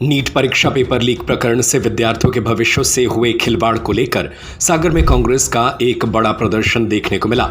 NEET परीक्षा paper leak प्रकरण से विद्यार्थियों के भविष्य से हुए खिलवाड़ को लेकर सागर में कांग्रेस का एक बड़ा प्रदर्शन देखने को मिला।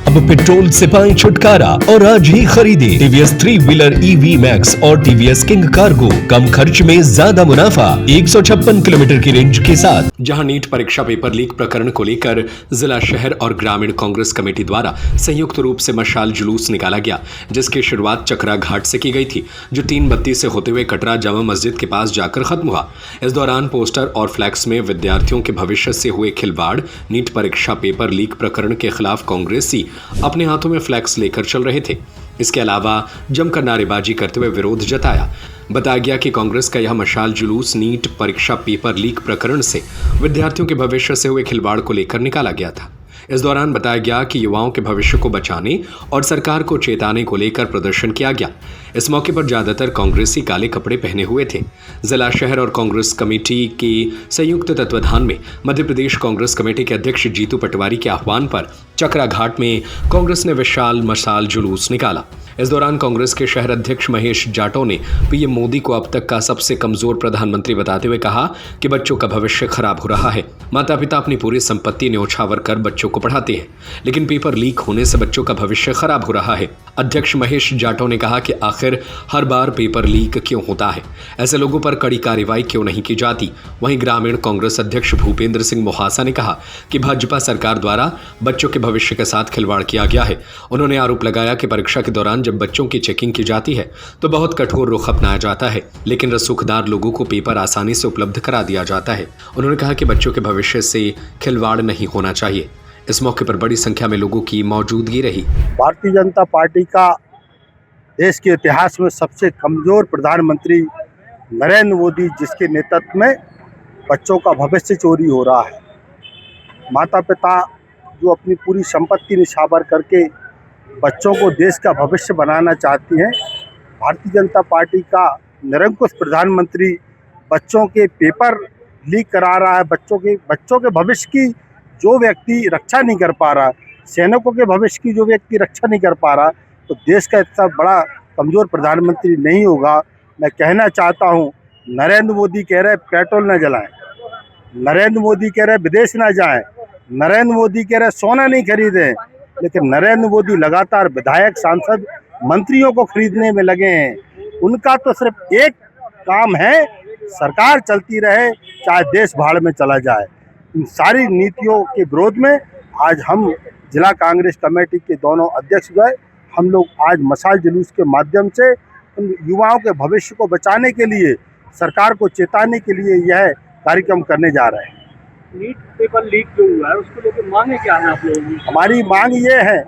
अब पेट्रोल से पाएं छुटकारा और आज ही खरीदे टीवीएस 3 व्हीलर ईवी मैक्स और टीवीएस किंग कार्गो। कम खर्च में ज्यादा मुनाफा 156 किलोमीटर की रेंज के साथ। जहां नीट परीक्षा पेपर लीक प्रकरण को लेकर जिला शहर और ग्रामीण कांग्रेस कमेटी द्वारा संयुक्त रूप से मशाल जुलूस निकाला गया, जिसकी शुरुआत चकरा घाट से की गई थी, जो 3 बत्ती से होते हुए कटरा जामा मस्जिद के पास जाकर खत्म हुआ। इस दौरान पोस्टर और फ्लैक्स में विद्यार्थियों के भविष्य से हुए खिलवाड़, नीट परीक्षा पेपर लीक प्रकरण के खिलाफ कांग्रेसी अपने हाथों में फ्लैक्स लेकर चल रहे थे। इसके अलावा जमकर नारेबाजी करते हुए विरोध जताया। बताया गया कि कांग्रेस का यह मशाल जुलूस नीट परीक्षा पेपर लीक प्रकरण से विद्यार्थियों के भविष्य से हुए खिलवाड़ को लेकर निकाला गया था। इस दौरान बताया गया कि युवाओं के भविष्य को बचाने और सरकार को चेताने को लेकर प्रदर्शन किया गया। इस मौके पर ज्यादातर कांग्रेसी काले कपड़े पहने हुए थे। जिला शहर और कांग्रेस कमेटी के संयुक्त तत्वाधान में मध्य प्रदेश कांग्रेस कमेटी के अध्यक्ष जीतू पटवारी के आह्वान पर चकरा घाट में कांग्रेस ने विशाल मशाल जुलूस निकाला। इस दौरान कांग्रेस के शहर अध्यक्ष महेश जाटव ने पीएम मोदी को अब तक का सबसे कमजोर प्रधानमंत्री बताते हुए कहा कि बच्चों का भविष्य खराब हो रहा है। माता पिता अपनी पूरी संपत्ति न्यौछावर कर बच्चों को पढ़ाते हैं, लेकिन पेपर लीक होने से बच्चों का भविष्य खराब हो रहा है। अध्यक्ष महेश जाटव ने कहा कि आखिर हर बार पेपर लीक क्यों होता है, ऐसे लोगों पर कड़ी कार्रवाई क्यों नहीं की जाती। वहीं ग्रामीण कांग्रेस अध्यक्ष भूपेंद्र सिंह मोहासा ने कहा कि भाजपा सरकार द्वारा बच्चों के भविष्य के साथ खिलवाड़ किया गया है। उन्होंने आरोप लगाया कि परीक्षा के दौरान जब बच्चों की चेकिंग की जाती है तो बहुत कठोर रुख अपनाया जाता है, लेकिन रसूखदार लोगों को पेपर आसानी से उपलब्ध करा दिया जाता है। उन्होंने कहा कि बच्चों के भविष्य से खिलवाड़ नहीं होना चाहिए। इस मौके पर बड़ी संख्या में लोगों की मौजूदगी रही। भारतीय जनता पार्टी का देश के इतिहास में सबसे कमजोर प्रधानमंत्री नरेंद्र मोदी, जिसके नेतृत्व में बच्चों का भविष्य चोरी हो रहा है। माता पिता जो अपनी पूरी संपत्ति निछावर करके बच्चों को देश का भविष्य बनाना चाहती हैं, भारतीय जनता पार्टी का निरंकुश प्रधानमंत्री बच्चों के पेपर लीक करा रहा है। बच्चों के भविष्य की जो व्यक्ति रक्षा नहीं कर पा रहा, सैनिकों के भविष्य की जो व्यक्ति रक्षा नहीं कर पा रहा, तो देश का इतना बड़ा कमज़ोर प्रधानमंत्री नहीं होगा। मैं कहना चाहता हूं, नरेंद्र मोदी कह रहे पेट्रोल न जलाएं, नरेंद्र मोदी कह रहे विदेश ना जाएं, नरेंद्र मोदी कह रहे सोना नहीं खरीदें, लेकिन नरेंद्र मोदी लगातार विधायक, सांसद, मंत्रियों को खरीदने में लगे हैं। उनका तो सिर्फ एक काम है, सरकार चलती रहे, चाहे देश भाड़ में चला जाए। इन सारी नीतियों के विरोध में आज हम जिला कांग्रेस कमेटी के दोनों अध्यक्ष गए। हम लोग आज मशाल जुलूस के माध्यम से उन युवाओं के भविष्य को बचाने के लिए, सरकार को चेताने के लिए यह कार्यक्रम करने जा रहे हैं। नीट पेपर लीक जो हुआ है उसको लेकर मांगे क्या है आप लोगों की? हमारी मांग ये है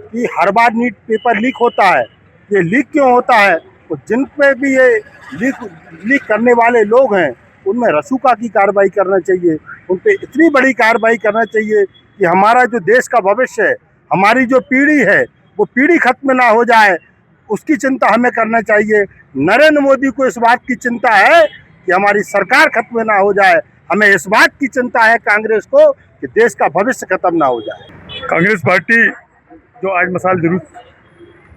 कि हर बार नीट पेपर लीक होता है, ये लीक क्यों होता है? तो जिन पे भी ये लीक करने वाले लोग हैं, उनमें रसूखा की कार्रवाई करना चाहिए। उन पे इतनी बड़ी कार्रवाई करना चाहिए कि हमारा जो देश का भविष्य है, हमारी जो पीढ़ी है, वो पीढ़ी खत्म ना हो जाए, उसकी चिंता हमें करना चाहिए। नरेंद्र मोदी को इस बात की चिंता है कि हमारी सरकार खत्म ना हो जाए। हमें इस बात की चिंता है कांग्रेस को कि देश का भविष्य खत्म ना हो जाए। कांग्रेस पार्टी जो आज मशाल जुलूस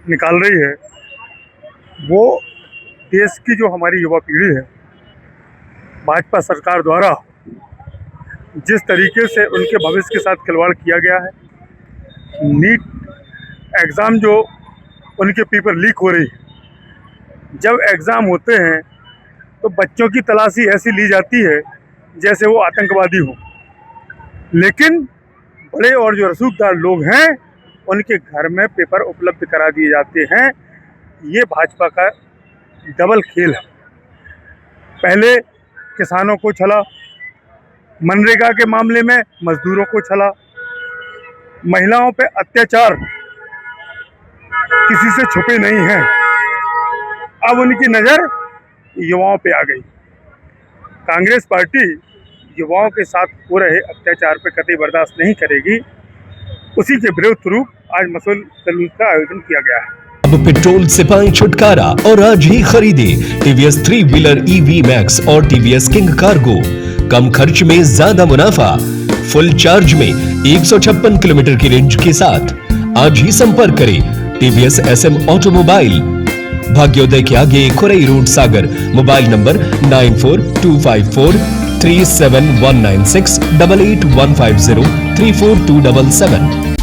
निकाल रही है, वो देश की जो हमारी युवा पीढ़ी है, भाजपा सरकार द्वारा जिस तरीके से उनके भविष्य के साथ खिलवाड़ किया गया है, नीट एग्ज़ाम जो उनके पेपर लीक हो रही है, जब एग्ज़ाम होते हैं तो बच्चों की तलाशी ऐसी ली जाती है जैसे वो आतंकवादी हो, लेकिन बड़े और जो रसूखदार लोग हैं उनके घर में पेपर उपलब्ध करा दिए जाते हैं। ये भाजपा का डबल खेल है। पहले किसानों को छला, मनरेगा के मामले में मजदूरों को छला, महिलाओं पे अत्याचार किसी से छुपे नहीं हैं। अब उनकी नज़र युवाओं पे आ गई। कांग्रेस पार्टी युवाओं के साथ हो रहे अत्याचार पे कतई बर्दाश्त नहीं करेगी। उसी के विरोध रूप आज मशाल जुलूस का आयोजन किया गया है। अब पेट्रोल से पाएं छुटकारा और आज ही खरीदे टीवीएस 3 व्हीलर ईवी मैक्स और टीवीएस किंग कार्गो। कम खर्च में ज्यादा मुनाफा, फुल चार्ज में 156 किलोमीटर की रेंज के साथ। आज ही संपर्क करें टीवीएस SM ऑटोमोबाइल। भाग्योदय के आगे Khurai road Sagar. Mobile number 9425437196 8815034277।